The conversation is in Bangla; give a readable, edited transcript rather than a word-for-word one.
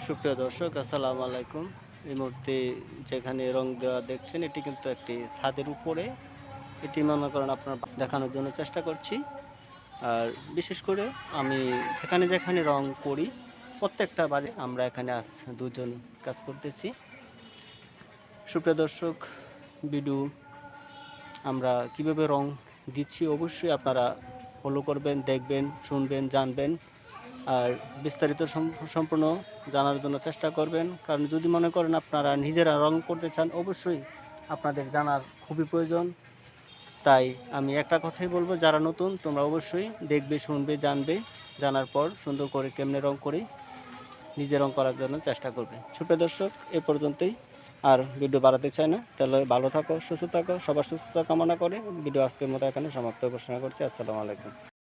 সুপ্রিয় দর্শক, আসসালামু আলাইকুম। এই মুহূর্তে যেখানে রং দেওয়া দেখছেন, এটি কিন্তু একটি ছাদের উপরে। এটি মনে করেন আপনার দেখানোর জন্য চেষ্টা করছি। আর বিশেষ করে আমি যেখানে যেখানে রং করি, প্রত্যেকটা বাড়ি আমরা এখানে আজ দুজন কাজ করতেছি। সুপ্রিয় দর্শক, ভিডিও আমরা কিভাবে রং দিচ্ছি অবশ্যই আপনারা ফলো করবেন, দেখবেন, শুনবেন, জানবেন। আর বিস্তারিত সম্পূর্ণ জানার জন্য চেষ্টা করবেন, কারণ যদি মনে করেন আপনারা নিজেরা রং করতে চান, অবশ্যই আপনাদের জানার খুবই প্রয়োজন। তাই আমি একটা কথাই বলবো, যারা নতুন তোমরা অবশ্যই দেখবে, শুনবে, জানবে, জানার পর সুন্দর করে কেমনে রং করি নিজে রং করার জন্য চেষ্টা করবে। সুপ্রিয় দর্শক, এ পর্যন্তই। আর ভিডিও বাড়াতে চাই না, তাহলে ভালো থাকো, সুস্থ থাকো, সবার সুস্থতা কামনা করে ভিডিও আজকের মতো এখানে সমাপ্ত ঘোষণা করছি। আসসালামু আলাইকুম।